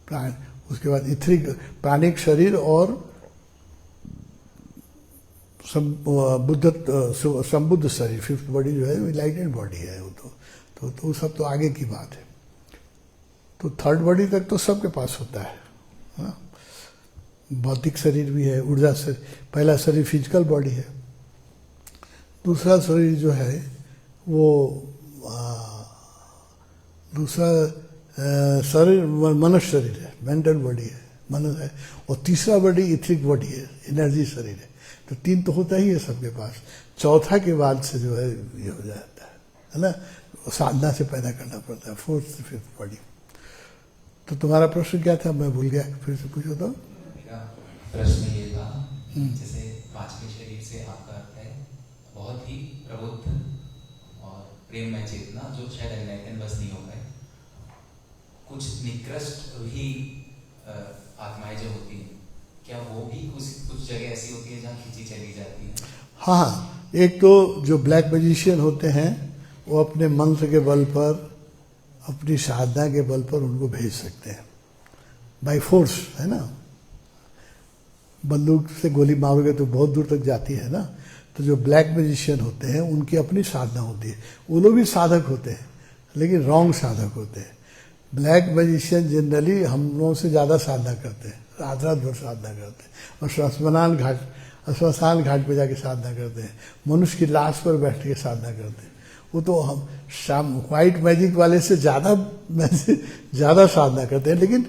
Speaker 1: प्राण, उसके बाद इथरिक प्राणिक शरीर और संबुद्ध शरीर, फिफ्थ बॉडी जो है इनलाइटेड बॉडी है। वो तो सब तो आगे की बात है। तो थर्ड बॉडी तक तो सबके पास होता है ना। भौतिक शरीर भी है, ऊर्जा शरीर। पहला शरीर फिजिकल बॉडी है, दूसरा शरीर जो है वो दूसरा शरीर मनुष्य शरीर है, मेंटल बॉडी है, मनुष्य है। और तीसरा बॉडी इथरिक बॉडी है, एनर्जी शरीर है। तो 3 तो होता ही है सबके पास। चौथा के बाद से जो है ये हो जाता है ना, साधना से पैदा करना पड़ता है, 4th 5th बॉडी। तो तुम्हारा प्रश्न क्या था, मैं भूल गया, फिर से पूछो तो।
Speaker 2: मेरा प्रश्न ये था, जैसे 5वें शरीर से आपका अर्थ है बहुत ही प्रबुद्ध और प्रेममय चेतना, जो शायद एनलाइटन बस नहीं हो पाए। कुछ निकृष्ट भी आत्माएं जो होती हैं, क्या वो भी कुछ जगह ऐसी होती है जहाँ खींची चली जाती है?
Speaker 1: हाँ, एक तो जो ब्लैक मैजिशियन होते हैं वो अपने मंत्र के बल पर, अपनी साधना के बल पर उनको भेज सकते हैं, बाय फोर्स, है ना। बंदूक से गोली मारोगे तो बहुत दूर तक जाती है ना। तो जो ब्लैक मैजिशियन होते हैं उनकी अपनी साधना होती है। वो लोग भी साधक होते हैं, लेकिन रॉन्ग साधक होते हैं। ब्लैक मैजिशियन जनरली हम लोगों से ज़्यादा साधना करते हैं, रात भर साधना करते हैं, और श्मशान घाट पे जाके साधना करते हैं, मनुष्य की लाश पर बैठ के साधना करते हैं। वो तो हम व्हाइट मैजिक वाले से ज़्यादा साधना करते हैं, लेकिन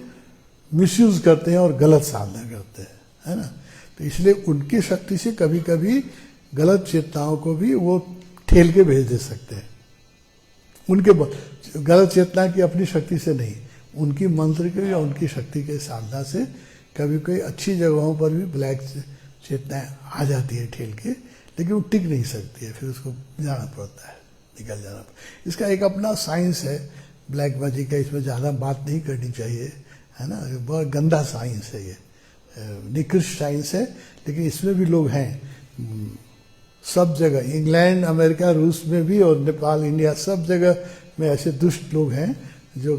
Speaker 1: मिसयूज करते हैं और गलत साधना करते हैं, है ना। तो इसलिए उनकी शक्ति से कभी कभी गलत चेतनाओं को भी वो ठेल के भेज दे सकते हैं। उनके गलत चेतना की अपनी शक्ति से नहीं, उनकी मंत्र के या उनकी शक्ति के साधना से कभी कोई अच्छी जगहों पर भी ब्लैक चेतनाएं आ जाती है ठेल के, लेकिन वो टिक नहीं सकती है, फिर उसको जाना पड़ता है, निकल जाना पड़ता है। इसका एक अपना साइंस है ब्लैक मैजिक का, इसमें ज़्यादा बात नहीं करनी चाहिए, है ना। बहुत गंदा साइंस है ये, निकृष्ट साइंस है, लेकिन इसमें भी लोग हैं सब जगह, इंग्लैंड, अमेरिका, रूस में भी, और नेपाल, इंडिया, सब जगह में ऐसे दुष्ट लोग हैं जो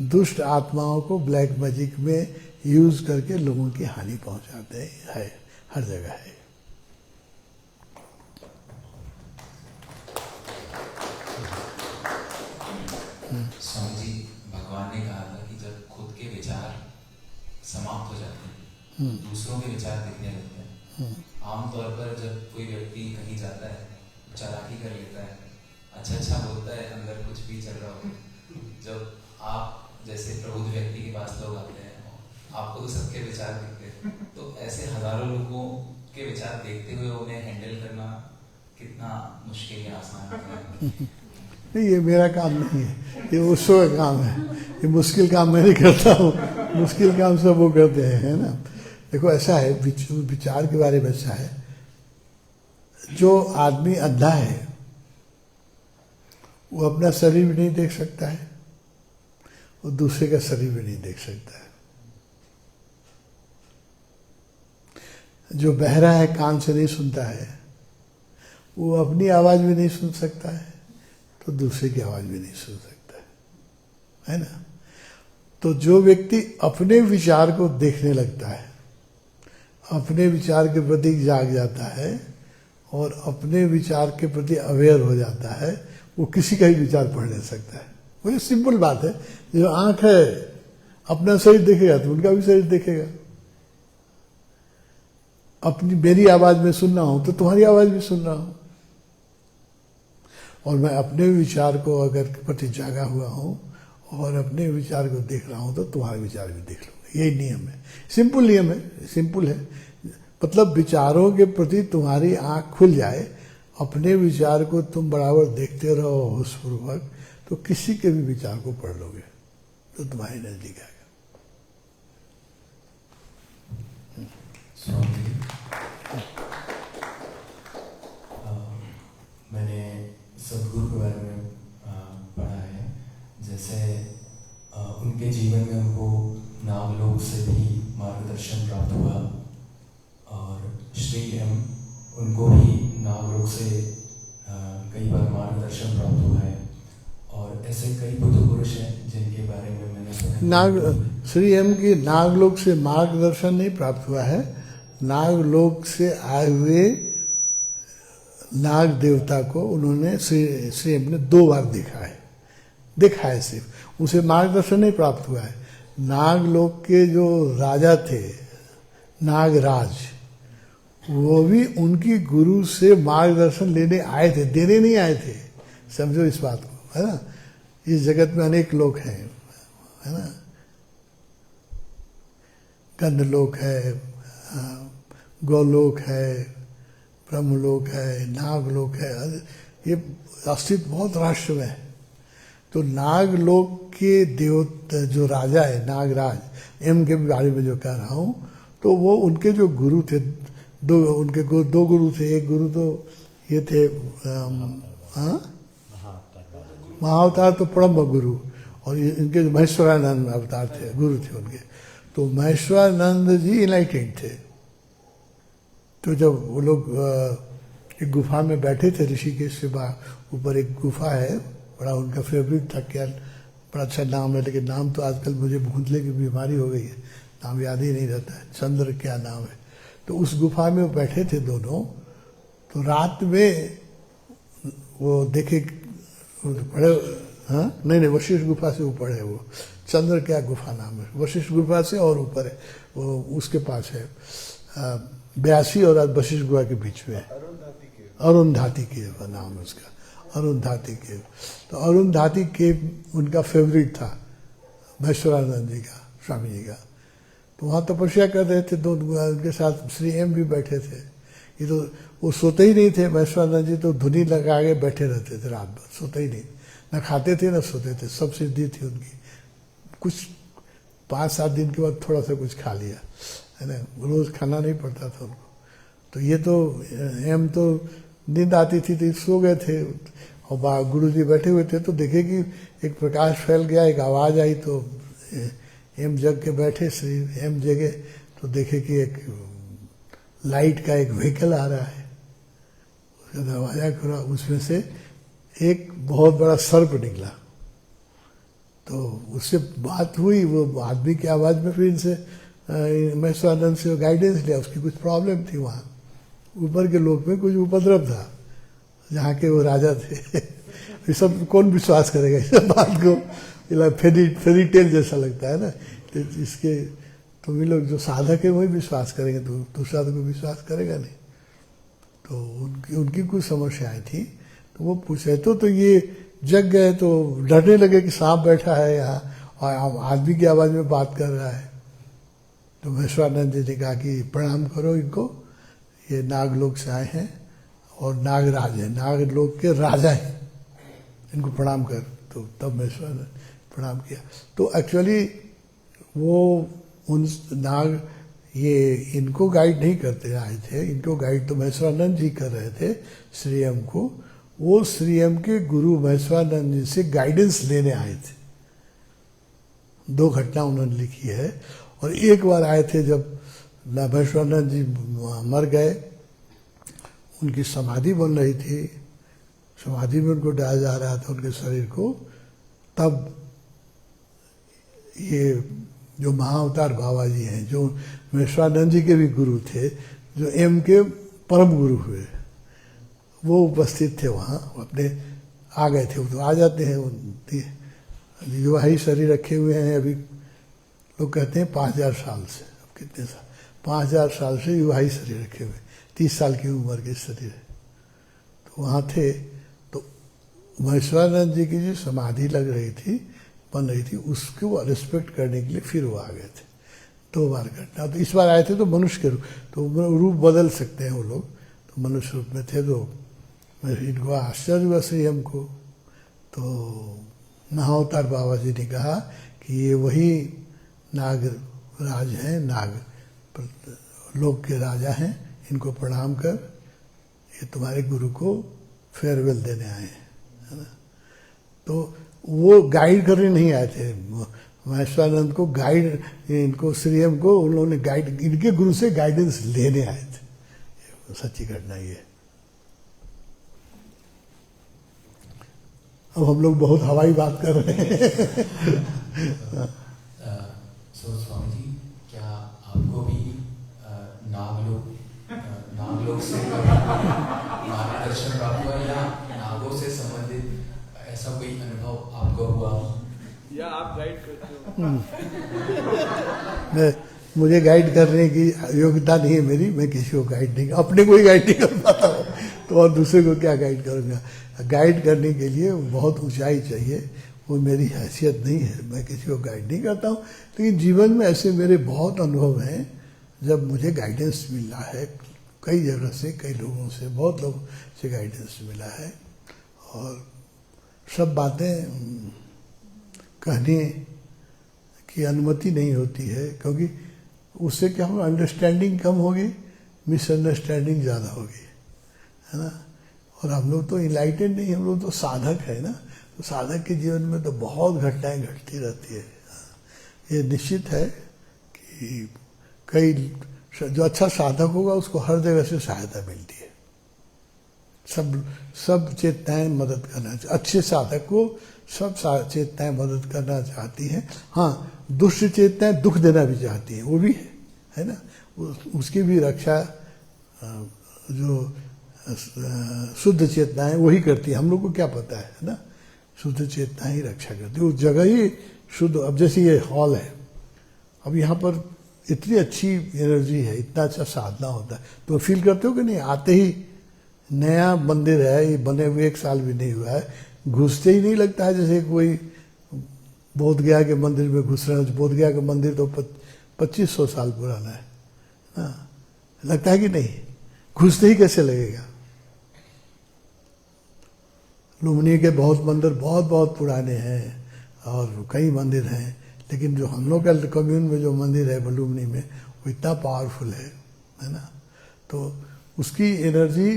Speaker 1: दुष्ट आत्माओं को ब्लैक मैजिक में यूज करके लोगों की हानि पहुंचाते हैं। है, हर जगह है।
Speaker 3: समाप्त हो जाते हैं, दूसरों के विचार दिखने लगते हैं। आमतौर पर जब कोई व्यक्ति कहीं जाता है, चालाकी कर लेता है, अच्छा बोलता है, अंदर कुछ भी चल रहा हो, जब आप जैसे प्रबुद्ध व्यक्ति के पास लोग आते हैं, आपको तो सबके विचार दिखते हैं, तो ऐसे हजारों लोगों के विचार देखते हुए उन्हें हैंडल करना कितना मुश्किल या आसान होता है?
Speaker 1: नहीं, ये मेरा काम नहीं है, ये उसका काम है। ये मुश्किल काम मैं नहीं करता हूँ, मुश्किल काम सब वो करते हैं, है ना। देखो ऐसा है, विचार के बारे में ऐसा है, जो आदमी अंधा है वो अपना शरीर भी नहीं देख सकता है, वो दूसरे का शरीर भी नहीं देख सकता है। जो बहरा है, कान से नहीं सुनता है, वो अपनी आवाज भी नहीं सुन सकता है, तो दूसरे की आवाज भी नहीं सुन सकता है ना। तो जो व्यक्ति अपने विचार को देखने लगता है, अपने विचार के प्रति जाग जाता है और अपने विचार के प्रति अवेयर हो जाता है, वो किसी का ही विचार पढ़ नहीं सकता है। वो ये सिंपल बात है। जो आंख है अपना शरीर देखेगा तो उनका भी शरीर देखेगा। अपनी मेरी आवाज में सुन रहा हूं तो तुम्हारी आवाज भी सुन रहा हूं, और मैं अपने विचार को अगर प्रति जागा हुआ हूं और अपने विचार को देख रहा हूं तो तुम्हारे विचार भी देख लूंगा। यही नियम है, सिंपल नियम है, सिंपल है। मतलब विचारों के प्रति तुम्हारी आंख खुल जाए, अपने विचार को तुम बराबर देखते रहो होशपूर्वक, तो किसी के भी विचार को पढ़ लोगे तो तुम्हारे नजदीक आएगा।
Speaker 4: मैंने सदगुरु के बारे में पढ़ा है, जैसे उनके जीवन में उनको नागलोक से भी मार्गदर्शन प्राप्त हुआ, और श्री एम उनको भी नागलोक से कई बार मार्गदर्शन प्राप्त हुआ है, और ऐसे कई बुद्ध पुरुष हैं जिनके बारे में मैंने सुना।
Speaker 1: श्री एम की नागलोक से मार्गदर्शन नहीं प्राप्त हुआ है, नागलोक से आए हुए नाग देवता को उन्होंने श्री एम ने 2 बार देखा है सिर्फ, उसे मार्गदर्शन नहीं प्राप्त हुआ है। नागलोक के जो राजा थे नागराज, वो भी उनकी गुरु से मार्गदर्शन लेने आए थे, देने नहीं आए थे। समझो इस बात को, है ना। इस जगत में अनेक लोग हैं, है ना। गंधलोक है, गौलोक है, ब्रह्मलोक है, नागलोक है, ये अस्तित्व बहुत राष्ट्र में है। तो नागलोक के देव जो राजा है नागराज, एम के बारे में जो कह रहा हूँ, तो वो उनके जो गुरु थे, उनके 2 गुरु थे। एक गुरु तो ये थे महाअवतार, तो परम गुरु, और इनके महेश्वरानंद अवतार थे, गुरु थे उनके। तो महेश्वरानंद जी इनलाइटेड थे। तो जब वो लोग एक गुफा में बैठे थे, ऋषिकेश से ऊपर एक गुफा है, बड़ा उनका फेवरेट था, क्या बड़ा अच्छा नाम है, लेकिन नाम तो आजकल मुझे भूलने की बीमारी हो गई है, नाम याद ही नहीं रहता है, चंद्र क्या नाम है। तो उस गुफा में वो बैठे थे दोनों। तो रात में वो देखे, पढ़े, हाँ नहीं, वशिष्ठ गुफा से ऊपर है वो, चंद्र क्या गुफा नाम है, वशिष्ठ गुफा से और ऊपर है वो, उसके पास है 82 और वशिष्ठ गुफा के बीच में है। अरुंधाती केव नाम है उसका, अरुंधाती केव। तो अरुंधाती केव उनका फेवरेट था महेश्वरानंद जी का, स्वामी जी का। तो वहाँ तपस्या कर रहे थे, उनके साथ श्री एम भी बैठे थे। ये तो वो सोते ही नहीं थे, महेश्वरानंद जी तो धुनी लगा के बैठे रहते थे रात भर, सोते ही नहीं, न खाते थे न सोते थे, सब सिद्धि थी उनकी। कुछ 5-7 दिन के बाद थोड़ा सा कुछ खा लिया, है ना, रोज खाना नहीं पड़ता था उनको। तो ये तो एम तो नींद आती थी तो सो गए थे, और गुरु जी बैठे हुए थे। तो देखे कि एक प्रकाश फैल गया, एक आवाज आई, तो एम जग के बैठे, श्री एम जगे तो देखे कि एक लाइट का एक व्हीकल आ रहा है। उसका दरवाजा खुला, उसमें से एक बहुत बड़ा सर्प निकला। तो उससे बात हुई, वो आदमी की आवाज में फिर इनसे महेश्वरानंद से गाइडेंस लिया। उसकी कुछ प्रॉब्लम थी, वहाँ ऊपर के लोक में कुछ उपद्रव था, जहाँ के वो राजा थे। ये सब कौन विश्वास करेगा इस बात को, फेरी टेल जैसा लगता है ना। तो इसके तुम ही लोग जो साधक है वही विश्वास करेंगे, तो दूसरा तो कोई विश्वास करेगा नहीं। तो उनकी उनकी कुछ समस्याएं थी, तो वो पूछ रहे तो ये जग गए तो डरने लगे कि सांप बैठा है यहाँ और आदमी की आवाज़ में बात कर रहा है। तो महेश्वरानंद जी ने कहा कि प्रणाम करो इनको, ये नागलोक से आए हैं और नागराज है, नागलोक के राजा हैं, इनको प्रणाम कर। तो तब महेश्वरानंद प्रणाम किया। तो एक्चुअली वो उन नाग ये इनको गाइड नहीं करते आए थे, इनको गाइड तो महेश्वरानंद जी कर रहे थे श्रीयम को। वो श्रीयम के गुरु महेश्वरानंद जी से गाइडेंस लेने आए थे। 2 घटना उन्होंने लिखी है। और एक बार आए थे जब महेश्वरानंद जी मर गए, उनकी समाधि बन रही थी, समाधि में उनको डाला जा रहा था उनके शरीर को, तब ये जो महाअवतार बाबा जी हैं, जो महेश्वरानंद जी के भी गुरु थे, जो एम के परम गुरु हुए, वो उपस्थित थे वहाँ, अपने आ गए थे। वो तो आ जाते हैं, विवाही शरीर रखे हुए हैं अभी, लोग कहते हैं 5000 साल से। अब कितने साल? 5000 साल से विवाही शरीर रखे हुए, 30 साल की उम्र के शरीर है। तो वहाँ थे, तो महेश्वरानंद जी की जो समाधि लग रही थी, बन रही थी, उसको रिस्पेक्ट करने के लिए फिर वो आ गए थे। 2 बार घटना। तो इस बार आए थे तो मनुष्य के रूप, तो रूप बदल सकते हैं वो लोग, तो मनुष्य रूप में थे। तो इनको आश्चर्य हुआ श्रीयम को। तो महाअवतार बाबा जी ने कहा कि ये वही नागराज हैं, नाग लोक के राजा हैं, इनको प्रणाम कर, ये तुम्हारे गुरु को फेयरवेल देने आए हैं, है ना। तो वो गाइड करने नहीं आए थे महेश्वरानंद को, गाइड इनको श्रीयम को उन्होंने गाइड, इनके गुरु से गाइडेंस लेने आए थे। सच्ची घटना ये। अब हम लोग बहुत हवाई बात कर रहे हैं।
Speaker 4: स्वामी जी, क्या आपको भी नागलोक से मार्गदर्शन प्राप्त हुआ या नागों से संबंधित ऐसा कोई अनुभव आपको हुआ?
Speaker 5: या आप गाइड करते हो?
Speaker 1: मुझे गाइड करने की योग्यता नहीं है मेरी, मैं किसी को गाइड नहीं, अपने को ही गाइड नहीं कर पाता हूँ, तो और दूसरे को क्या गाइड करूँगा। गाइड करने के लिए बहुत ऊंचाई चाहिए, वो मेरी हैसियत नहीं है, मैं किसी को गाइड नहीं करता हूँ। लेकिन जीवन में ऐसे मेरे बहुत अनुभव हैं जब मुझे गाइडेंस मिला है, कई जगह से, कई लोगों से, बहुत लोगों से गाइडेंस मिला है। और सब बातें कहने की अनुमति नहीं होती है, क्योंकि उससे क्या होगा, अंडरस्टैंडिंग कम होगी, मिसअंडरस्टैंडिंग ज़्यादा होगी, है ना। और हम लोग तो इनलाइटेड नहीं, हम लोग तो साधक है ना। तो साधक के जीवन में तो बहुत घटनाएं घटती रहती है। ये निश्चित है कि कई जो अच्छा साधक होगा उसको हर जगह से सहायता मिलती है। सब चेतनाएं मदद करना, अच्छे साधक को सब चेतनाएं मदद करना चाहती हैं। हाँ, दुष्ट चेतनाएं दुख देना भी चाहती हैं, वो भी है ना। उसकी भी रक्षा जो शुद्ध चेतनाएं वही करती है। हम लोग को क्या पता है ना, शुद्ध चेतना ही रक्षा करती है। उस जगह ही शुद्ध, अब जैसे ये हॉल है, अब यहाँ पर इतनी अच्छी एनर्जी है, इतना अच्छा साधना होता है, तो फील करते हो कि नहीं? आते ही नया मंदिर है, ये बने हुए 1 साल भी नहीं हुआ है, घुसते ही नहीं लगता है जैसे कोई बोध गया के मंदिर में घुस रहे हैं। बोध गया का मंदिर तो 2500 साल पुराना है ना, लगता है कि नहीं? घुसते ही कैसे लगेगा? लुम्बिनी के बहुत मंदिर बहुत पुराने हैं और कई मंदिर हैं, लेकिन जो हम लोग का कम्यून में जो मंदिर है लुम्बिनी में, वो इतना पावरफुल है ना। तो उसकी एनर्जी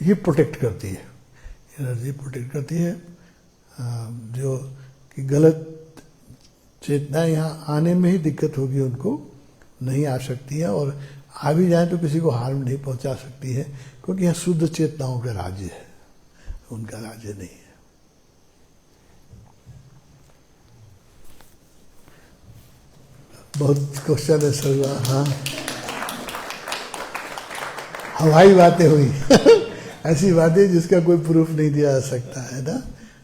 Speaker 1: ही प्रोटेक्ट करती है, एनर्जी प्रोटेक्ट करती है। जो कि गलत चेतना यहाँ आने में ही दिक्कत होगी, उनको नहीं आ सकती है, और आ भी जाए तो किसी को हार्म नहीं पहुँचा सकती है, क्योंकि यहाँ शुद्ध चेतनाओं का राज्य है, उनका राज्य नहीं है। बहुत क्वेश्चन है सर। हाँ, हवाई बातें हुई। ऐसी बातें जिसका कोई प्रूफ नहीं दिया जा सकता है ना,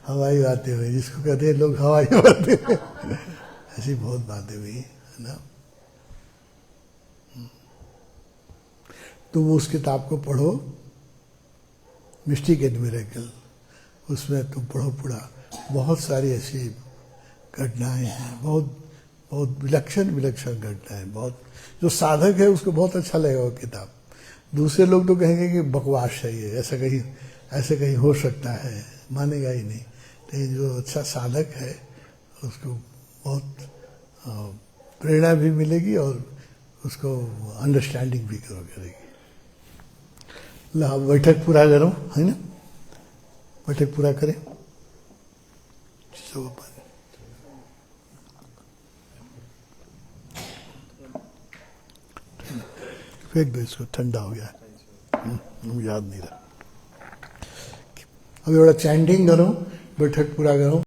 Speaker 1: हवाई बातें हुई, जिसको कहते हैं लोग हवाई बातें। ऐसी बहुत बातें हुई है ना। तुम उस किताब को पढ़ो, मिस्टिक एंड मिरेकल, उसमें तुम पढ़ो पूरा, बहुत सारी ऐसी घटनाएं हैं, बहुत बहुत विलक्षण विलक्षण घटनाएं, बहुत जो साधक है उसको बहुत अच्छा लगेगा वो किताब। दूसरे लोग तो कहेंगे कि बकवास है ये, ऐसे कहीं हो सकता है, मानेगा ही नहीं। लेकिन जो अच्छा साधक है उसको बहुत प्रेरणा भी मिलेगी और उसको अंडरस्टैंडिंग भी करेगी। ला बैठक पूरा करो, है ना, बैठक पूरा करें। फेंक दो इसको, ठंडा हो गया, याद नहीं रहा। अभी बड़ा चैंटिंग करो, बैठक पूरा करो।